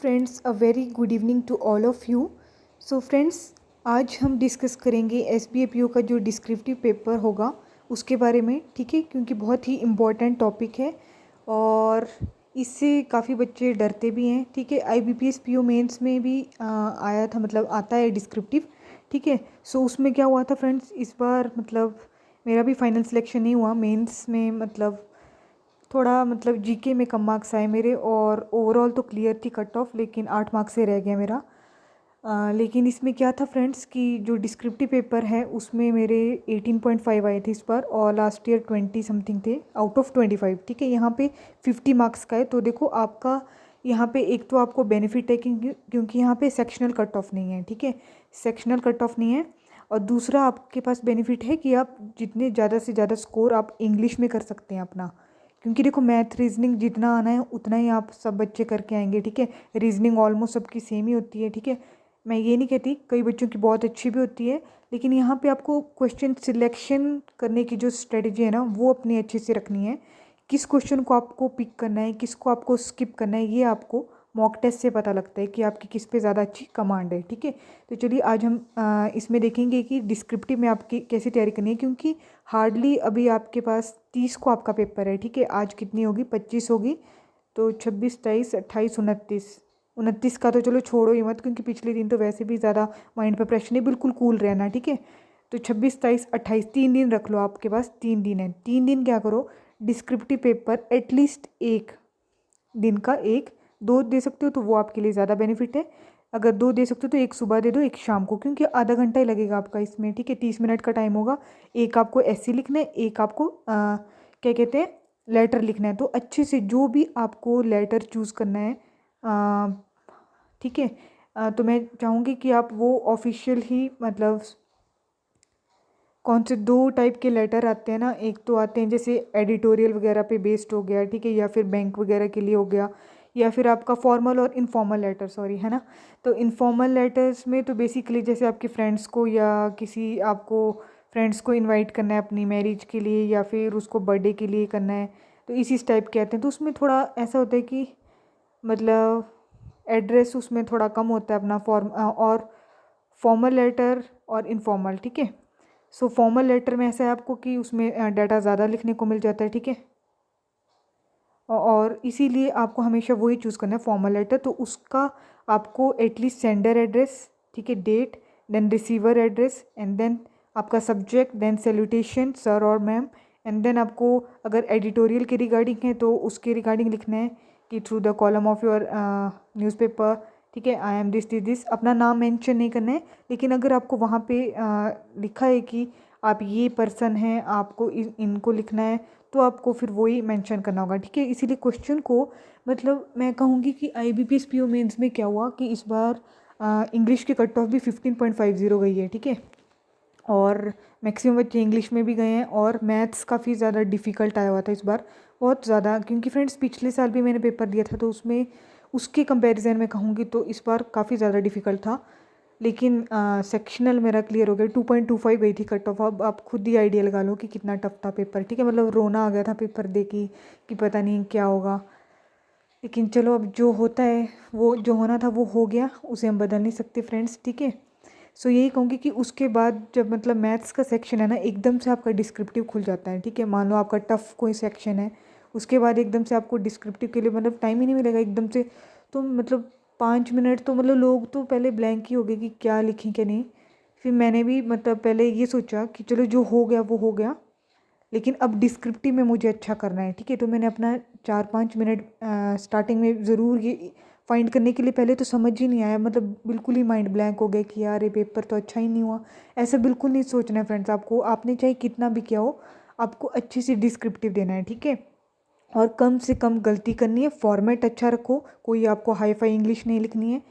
Friends, a very good evening to all of you. So friends, आज हम discuss करेंगे एसबीएपीओ का जो डिस्क्रिप्टिव पेपर होगा उसके बारे में, ठीक है, क्योंकि बहुत ही इम्पॉर्टेंट टॉपिक है और इससे काफ़ी बच्चे डरते भी हैं। ठीक है, आईबीपीएस पीओ मेंस में भी आया था, मतलब आता है डिस्क्रिप्टिव। ठीक है, सो उसमें क्या हुआ था फ्रेंड्स, इस बार मतलब मेरा भी फाइनल सिलेक्शन नहीं हुआ मेंस में, मतलब थोड़ा मतलब जीके में कम मार्क्स आए मेरे और ओवरऑल तो क्लियर थी कट ऑफ, लेकिन 8 मार्क्स से रह गया मेरा। लेकिन इसमें क्या था फ्रेंड्स कि जो डिस्क्रिप्टिव पेपर है उसमें मेरे 18.5 आए थे इस बार, और लास्ट ईयर 20 समथिंग थे आउट ऑफ 25। ठीक है, यहाँ पे 50 मार्क्स का है। तो देखो आपका यहाँ पे एक तो आपको बेनिफिट है क्योंकि यहाँ पे सेक्शनल कट ऑफ नहीं है। ठीक है, सेक्शनल कट ऑफ नहीं है। और दूसरा आपके पास बेनिफिट है कि आप जितने ज़्यादा से ज़्यादा स्कोर आप इंग्लिश में कर सकते हैं अपना, क्योंकि देखो मैथ रीजनिंग जितना आना है उतना ही आप सब बच्चे करके आएंगे। ठीक है, रीजनिंग ऑलमोस्ट सबकी सेम ही होती है। ठीक है, मैं ये नहीं कहती, कई बच्चों की बहुत अच्छी भी होती है, लेकिन यहाँ पे आपको क्वेश्चन सिलेक्शन करने की जो स्ट्रेटजी है ना वो अपनी अच्छे से रखनी है। किस क्वेश्चन को आपको पिक करना है, किसको आपको स्किप करना है, ये आपको मॉक टेस्ट से पता लगता है कि आपकी किस पे ज़्यादा अच्छी कमांड है। ठीक है, तो चलिए आज हम इसमें देखेंगे कि डिस्क्रिप्टिव में आपकी कैसे तैयारी करनी है, क्योंकि हार्डली अभी आपके पास 30 को आपका पेपर है। ठीक है, आज कितनी होगी, 25 होगी, तो 26, 23, 28, 29, 29 का तो चलो छोड़ो ही मत, क्योंकि पिछले दिन तो वैसे भी ज़्यादा माइंड पर प्रेशर नहीं, बिल्कुल कूल रहना। ठीक है, तो 26, 23, 28 3 दिन रख लो, आपके पास 3 दिन है। 3 दिन क्या करो, डिस्क्रिप्टिव पेपर एटलीस्ट एक दिन का एक दो दे सकते हो तो वो आपके लिए ज़्यादा बेनिफिट है। अगर दो दे सकते हो तो एक सुबह दे दो, एक शाम को, क्योंकि आधा घंटा ही लगेगा आपका इसमें। ठीक है, 30 मिनट का टाइम होगा। एक आपको ऐसे लिखना है, एक आपको क्या कहते हैं, लेटर लिखना है। तो अच्छे से जो भी आपको लेटर चूज़ करना है, ठीक है, तो मैं चाहूँगी कि आप वो ऑफिशियल ही, मतलब कौन से दो टाइप के लेटर आते हैं ना, एक तो आते हैं जैसे एडिटोरियल वगैरह पे बेस्ड हो गया, ठीक है, या फिर बैंक वगैरह के लिए हो गया, या फिर आपका फॉर्मल और इनफॉर्मल लेटर, सॉरी, है ना। तो इनफॉर्मल लेटर्स में तो बेसिकली जैसे आपके फ्रेंड्स को या किसी आपको फ्रेंड्स को इनवाइट करना है अपनी मैरिज के लिए, या फिर उसको बर्थडे के लिए करना है, तो इसी टाइप के आते हैं। तो उसमें थोड़ा ऐसा होता है कि मतलब एड्रेस उसमें थोड़ा कम होता है अपना फॉर्म और फॉर्मल लेटर और इनफॉर्मल। ठीक है, सो फॉर्मल लेटर में ऐसा है आपको कि उसमें डाटा ज़्यादा लिखने को मिल जाता है। ठीक है, और इसीलिए आपको हमेशा वही चूज़ करना है, फॉर्मल लेटर। तो उसका आपको एटलीस्ट सेंडर एड्रेस, ठीक है, date, then receiver address, and then आपका सब्जेक्ट, देन सैल्यूटेशन सर और मैम, एंड देन आपको अगर एडिटोरियल के रिगार्डिंग है तो उसके रिगार्डिंग लिखना है कि through the column of your newspaper. ठीक है, आई एम दिस, अपना नाम मेंशन नहीं करना है, लेकिन अगर आपको वहाँ पे लिखा है कि आप ये पर्सन हैं, आपको इनको लिखना है, तो आपको फिर वही मेंशन करना होगा। ठीक है, इसीलिए क्वेश्चन को, मतलब मैं कहूँगी कि आईबीपीएस पीओ मेंस में क्या हुआ कि इस बार इंग्लिश की कट ऑफ भी 15.50 गई है। ठीक है, और मैक्सिमम बच्चे इंग्लिश में भी गए हैं, और मैथ्स काफ़ी ज़्यादा डिफ़िकल्ट आया हुआ था इस बार, बहुत ज़्यादा, क्योंकि फ्रेंड्स पिछले साल भी मैंने पेपर दिया था तो उसमें उसके कंपैरिजन में कहूँगी तो इस बार काफ़ी ज़्यादा डिफ़िकल्ट था। लेकिन सेक्शनल मेरा क्लियर हो गया, 2.25 गई थी कट ऑफ। अब आप खुद ही आइडिया लगा लो कि कितना टफ था पेपर। ठीक है, मतलब रोना आ गया था पेपर दे कि पता नहीं क्या होगा, लेकिन चलो अब जो होता है, वो जो होना था वो हो गया, उसे हम बदल नहीं सकते फ्रेंड्स। ठीक है, सो यही कहूँगी कि उसके बाद जब मतलब मैथ्स का सेक्शन है ना, एकदम से आपका डिस्क्रिप्टिव खुल जाता है। ठीक है, मान लो आपका टफ कोई सेक्शन है, उसके बाद एकदम से आपको डिस्क्रिप्टिव के लिए मतलब टाइम ही नहीं मिलेगा एकदम से। तो मतलब 5 मिनट तो मतलब लोग तो पहले ब्लैंक ही हो गए कि क्या लिखें क्या नहीं। फिर मैंने भी मतलब पहले ये सोचा कि चलो जो हो गया वो हो गया, लेकिन अब डिस्क्रिप्टिव में मुझे अच्छा करना है। ठीक है, तो मैंने अपना 4-5 मिनट स्टार्टिंग में ज़रूर ये फाइंड करने के लिए, पहले तो समझ ही नहीं आया, मतलब बिल्कुल ही माइंड ब्लैंक हो गया कि यार ये पेपर तो अच्छा ही नहीं हुआ। ऐसा बिल्कुल नहीं सोचना है फ्रेंड्स आपको, आपने चाहे कितना भी किया हो, आपको अच्छे से डिस्क्रिप्टिव देना है। ठीक है, और कम से कम गलती करनी है, फॉर्मेट अच्छा रखो, कोई आपको हाई फाई इंग्लिश नहीं लिखनी है,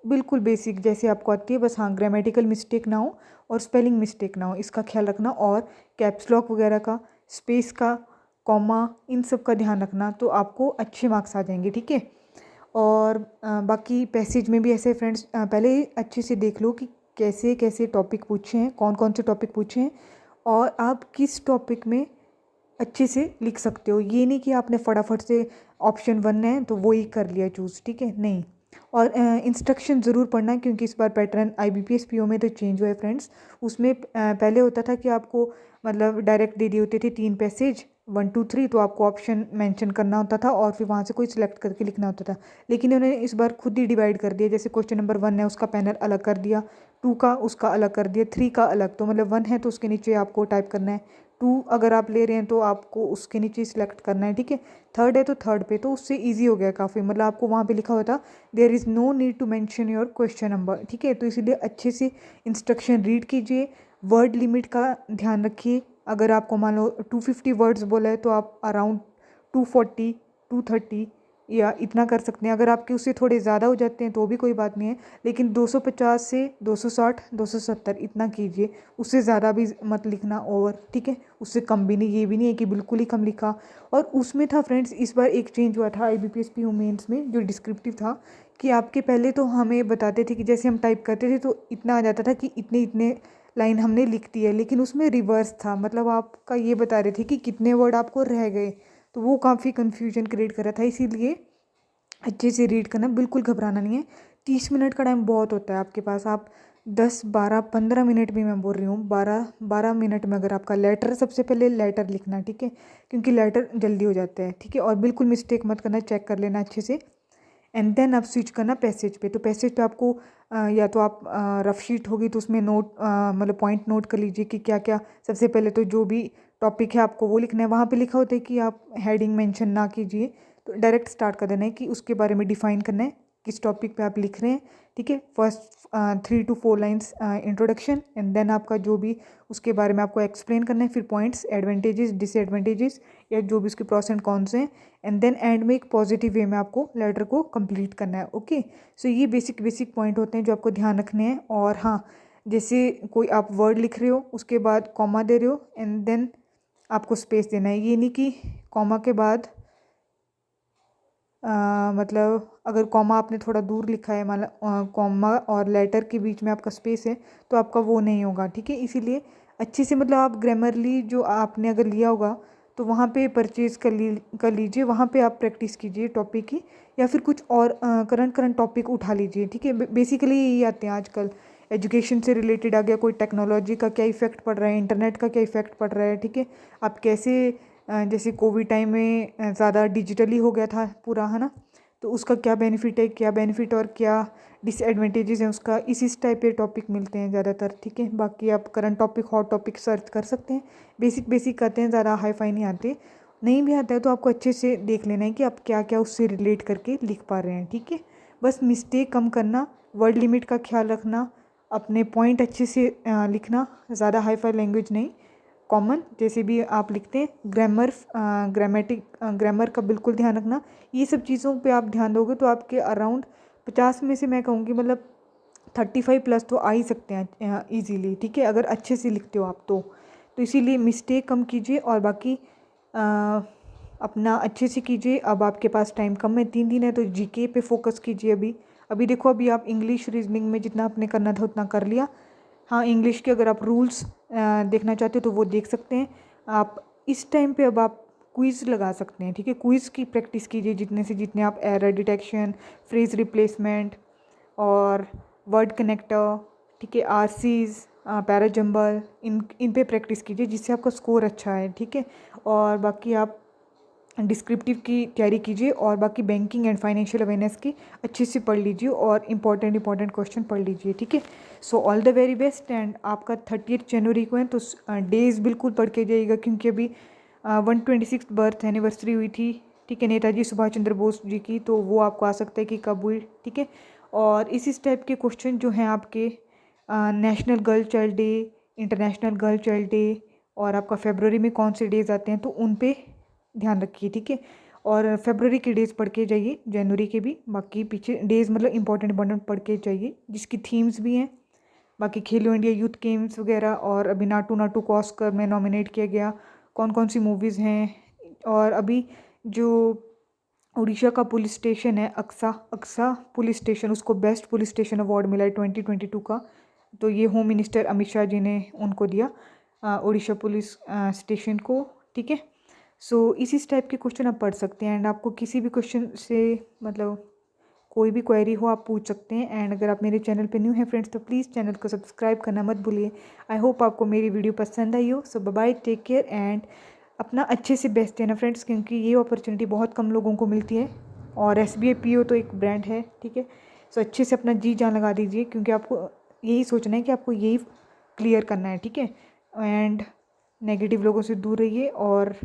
बिल्कुल बेसिक जैसे आपको आती है, बस हाँ ग्रामेटिकल मिस्टेक ना हो और स्पेलिंग मिस्टेक ना हो, इसका ख्याल रखना। और कैप्स लॉक वगैरह का, स्पेस का, कॉमा, इन सब का ध्यान रखना, तो आपको अच्छे मार्क्स आ जाएंगे। ठीक है, और बाकी पैसेज में भी ऐसे फ्रेंड्स पहले अच्छे से देख लो कि कैसे कैसे टॉपिक पूछे हैं, कौन कौन से टॉपिक पूछे हैं, और आप किस टॉपिक में अच्छे से लिख सकते हो। ये नहीं कि आपने फटाफट से ऑप्शन 1 है तो वो ही कर लिया चूज़। ठीक है, नहीं, और इंस्ट्रक्शन ज़रूर पढ़ना, क्योंकि इस बार पैटर्न IBPS PO में तो चेंज हुआ है फ्रेंड्स। उसमें पहले होता था कि आपको मतलब डायरेक्ट दे दिए होते थे 3 पैसेज 1 2 3, तो आपको ऑप्शन मेंशन करना होता था और फिर वहाँ से कोई सिलेक्ट करके लिखना होता था। लेकिन उन्होंने इस बार खुद ही डिवाइड कर दिया, जैसे क्वेश्चन नंबर 1 है उसका पैनल अलग कर दिया, 2 का उसका अलग कर दिया, 3 का अलग। तो मतलब 1 है तो उसके नीचे आपको टाइप करना है, 2 अगर आप ले रहे हैं तो आपको उसके नीचे सिलेक्ट करना है, ठीक है। थर्ड है तो थर्ड पे, तो उससे ईजी हो गया काफ़ी। मतलब आपको वहाँ पे लिखा हुआ था there is no need to mention your question number, ठीक है। तो इसीलिए अच्छे से इंस्ट्रक्शन रीड कीजिए, वर्ड लिमिट का ध्यान रखिए। अगर आपको मान लो 250 वर्ड्स बोला है तो आप अराउंड 240 230 या इतना कर सकते हैं। अगर आपके उससे थोड़े ज़्यादा हो जाते हैं तो भी कोई बात नहीं है, लेकिन 250 से 260 270 इतना कीजिए, उससे ज़्यादा भी मत लिखना ओवर, ठीक है। उससे कम भी नहीं, ये भी नहीं है कि बिल्कुल ही कम लिखा। और उसमें था फ्रेंड्स, इस बार एक चेंज हुआ था IBPS PO मेंस में, जो डिस्क्रिप्टिव था कि आपके पहले तो हमें बताते थे कि जैसे हम टाइप करते थे तो इतना आ जाता था कि इतने इतने लाइन हमने लिख दी है, लेकिन उसमें रिवर्स था। मतलब आपका ये बता रहे थे कि कितने वर्ड आपको रह गए, तो वो काफ़ी कन्फ्यूजन क्रिएट कर रहा था। इसीलिए अच्छे से रीड करना, बिल्कुल घबराना नहीं है। 30 मिनट का टाइम बहुत होता है आपके पास। आप 10 12 15 मिनट भी, मैं बोल रही हूँ 12 12 मिनट में अगर आपका लेटर, सबसे पहले लेटर लिखना, ठीक है, क्योंकि लेटर जल्दी हो जाते हैं, ठीक है। और बिल्कुल मिस्टेक मत करना, चेक कर लेना अच्छे से। एंड देन आप स्विच करना पैसेज पे। तो पैसेज पे आपको या तो आप रफ शीट होगी तो उसमें नोट मतलब पॉइंट नोट कर लीजिए कि क्या क्या। सबसे पहले तो जो भी टॉपिक है आपको वो लिखना है। वहाँ पे लिखा होता है कि आप हेडिंग मेंशन ना कीजिए, तो डायरेक्ट स्टार्ट कर देना है कि उसके बारे में डिफाइन करना है किस टॉपिक पे आप लिख रहे हैं, ठीक है। First 3 to 4 lines introduction, and then आपका जो भी उसके बारे में आपको एक्सप्लेन करना है, फिर पॉइंट्स, एडवांटेजेस, डिसएडवांटेजेस या जो भी उसके प्रॉस एंड कॉन्स हैं, एंड देन एंड में एक पॉजिटिव वे में आपको लेटर को कंप्लीट करना है। ओके, सो ये बेसिक बेसिक पॉइंट होते हैं जो आपको ध्यान रखने हैं। और हाँ, जैसे कोई आप वर्ड लिख रहे हो उसके बाद कॉमा दे रहे हो एंड देन आपको स्पेस देना है। ये नहीं कि कॉमा के बाद मतलब अगर कॉमा आपने थोड़ा दूर लिखा है, मतलब कॉमा और लेटर के बीच में आपका स्पेस है, तो आपका वो नहीं होगा, ठीक है। इसीलिए अच्छे से मतलब आप ग्रामरली जो आपने अगर लिया होगा तो वहाँ पे परचेज़ कर लीजिए, वहाँ पे आप प्रैक्टिस कीजिए टॉपिक की, या फिर कुछ और करंट टॉपिक उठा लीजिए, ठीक है। बेसिकली यही आते हैं आजकल। एजुकेशन से रिलेटेड आ गया, कोई टेक्नोलॉजी का क्या इफ़ेक्ट पड़ रहा है, इंटरनेट का क्या इफ़ेक्ट पड़ रहा है, ठीक है। आप कैसे जैसे कोविड टाइम में ज़्यादा डिजिटली हो गया था पूरा, है ना, तो उसका क्या बेनिफिट है, क्या बेनिफिट और क्या डिसएडवांटेजेस हैं उसका, इस टाइप के टॉपिक मिलते हैं ज़्यादातर, ठीक है। बाकी आप current topic, hot topic search कर सकते हैं। बेसिक बेसिक आते हैं, ज़्यादा हाई फाई नहीं आते। नहीं भी आता है तो आपको अच्छे से देख लेना है कि आप क्या क्या उससे रिलेट करके लिख पा रहे हैं, ठीक है। बस मिस्टेक कम करना, वर्ड लिमिट का ख्याल रखना, अपने पॉइंट अच्छे से लिखना, ज़्यादा हाई फाई लैंग्वेज नहीं, कॉमन जैसे भी आप लिखते हैं। ग्रामर का बिल्कुल ध्यान रखना। ये सब चीज़ों पे आप ध्यान दोगे तो आपके अराउंड 50 में से मैं कहूँगी मतलब 35+ तो आ ही सकते हैं ईजीली, ठीक है, अगर अच्छे से लिखते हो आप तो इसीलिए मिस्टेक कम कीजिए और बाकी अपना अच्छे से कीजिए। अब आपके पास टाइम कम है, 3 दिन है, तो GK पे फोकस कीजिए। अभी अभी देखो, अभी आप इंग्लिश रीजनिंग में जितना आपने करना था उतना कर लिया। हाँ, इंग्लिश के अगर आप रूल्स देखना चाहते हो तो वो देख सकते हैं आप इस टाइम पे। अब आप क्विज़ लगा सकते हैं, ठीक है। क्विज़ की प्रैक्टिस कीजिए जितने से जितने आप एरर डिटेक्शन, फ्रेज रिप्लेसमेंट और वर्ड कनेक्टर, ठीक है, आरसीज, पैराजम्बल, इन पे प्रैक्टिस कीजिए जिससे आपका स्कोर अच्छा है, ठीक है। और बाकी आप डिस्क्रिप्टिव की तैयारी कीजिए और बाकी बैंकिंग एंड फाइनेंशियल अवेयरनेस की अच्छे से पढ़ लीजिए और इंपॉर्टेंट क्वेश्चन पढ़ लीजिए, ठीक है। So all the very best. And आपका 30 जनवरी को है तो डेज़ बिल्कुल पढ़ के जाइएगा, क्योंकि अभी 126 बर्थ एनिवर्सरी हुई थी, ठीक है, नेताजी सुभाष चंद्र बोस जी की। तो वो आपको आ सकता है कि कब हुई, ठीक है। और इस टाइप के क्वेश्चन जो हैं आपके national girl child day, international girl child day और आपका फेबररी में कौन से डेज आते हैं तो उन पे ध्यान रखिए, ठीक है। और फेबररी के डेज पढ़ के जाइए, जनवरी के भी बाकी पीछे डेज मतलब इंपॉर्टेंट पढ़ के जाइए जिसकी थीम्स भी हैं। बाकी खेलो इंडिया यूथ गेम्स वगैरह, और अभी नाटू नाटू को ऑस्कर में नॉमिनेट किया गया, कौन कौन सी मूवीज़ हैं। और अभी जो उड़ीसा का पुलिस स्टेशन है, अक्सा अक्सा पुलिस स्टेशन, उसको बेस्ट पुलिस स्टेशन अवार्ड मिला है 2022 का। तो ये होम मिनिस्टर अमित शाह जी ने उनको दिया उड़ीसा पुलिस स्टेशन को, ठीक है। सो इसी टाइप के क्वेश्चन आप पढ़ सकते हैं। एंड आपको किसी भी क्वेश्चन से मतलब कोई भी क्वेरी हो आप पूछ सकते हैं। एंड अगर आप मेरे चैनल पे न्यू हैं फ्रेंड्स तो प्लीज़ चैनल को सब्सक्राइब करना मत भूलिए। आई होप आपको मेरी वीडियो पसंद आई हो। So bye bye, take care and अपना अच्छे से बेस्ट देना फ्रेंड्स, क्योंकि ये अपॉर्चुनिटी बहुत कम लोगों को मिलती है और SBI PO तो एक ब्रांड है, ठीक है। सो अच्छे से अपना जी जान लगा दीजिए, क्योंकि आपको यही सोचना है कि आपको यही क्लियर करना है, ठीक है। एंड नेगेटिव लोगों से दूर रहिए और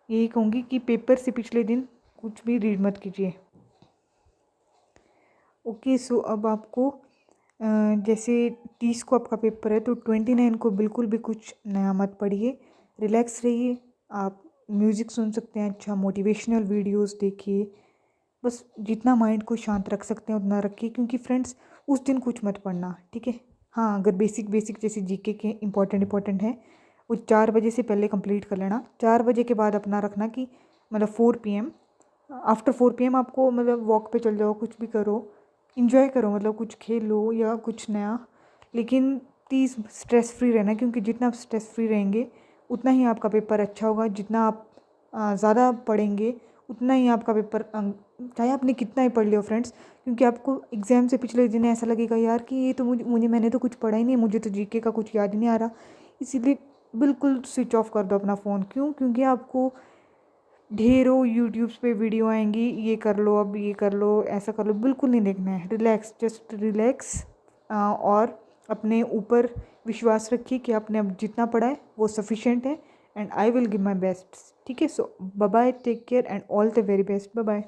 यही कहूँगी कि पेपर से पिछले दिन कुछ भी रीड मत कीजिए। ओके, सो अब आपको जैसे 30 को आपका पेपर है तो 29 को बिल्कुल भी कुछ नया मत पढ़िए, रिलैक्स रहिए। आप म्यूज़िक सुन सकते हैं, अच्छा मोटिवेशनल वीडियोस देखिए, बस जितना माइंड को शांत रख सकते हैं उतना रखिए, क्योंकि फ्रेंड्स उस दिन कुछ मत पढ़ना, ठीक है। हाँ, अगर बेसिक बेसिक जैसे जीके के इंपॉर्टेंट है वो 4 बजे से पहले कंप्लीट कर लेना। 4 बजे के बाद अपना रखना कि मतलब 4 PM, आफ्टर 4 PM आपको मतलब वॉक पे चल जाओ, कुछ भी करो, इंजॉय करो, मतलब कुछ खेल लो या कुछ नया, लेकिन प्लीज़ स्ट्रेस फ्री रहना, क्योंकि जितना आप स्ट्रेस फ्री रहेंगे उतना ही आपका पेपर अच्छा होगा। जितना आप ज़्यादा पढ़ेंगे उतना ही आपका पेपर चाहे आपने कितना ही पढ़ लियो फ्रेंड्स, क्योंकि आपको एग्ज़ाम से पिछले दिन ऐसा लगेगा यार कि ये तो मुझे मैंने तो कुछ पढ़ा ही नहीं, मुझे तो जीके का कुछ याद ही नहीं आ रहा। इसीलिए बिल्कुल स्विच ऑफ कर दो अपना फ़ोन। क्यों? क्योंकि आपको ढेरों यूट्यूब्स पे वीडियो आएंगी, ये कर लो, अब ये कर लो, ऐसा कर लो, बिल्कुल नहीं देखना है। रिलैक्स, जस्ट रिलैक्स और अपने ऊपर विश्वास रखिए कि आपने अब जितना पढ़ा है वो सफिशेंट है and I will give my best, ठीक है। So bye bye, take care and all the very best, bye bye.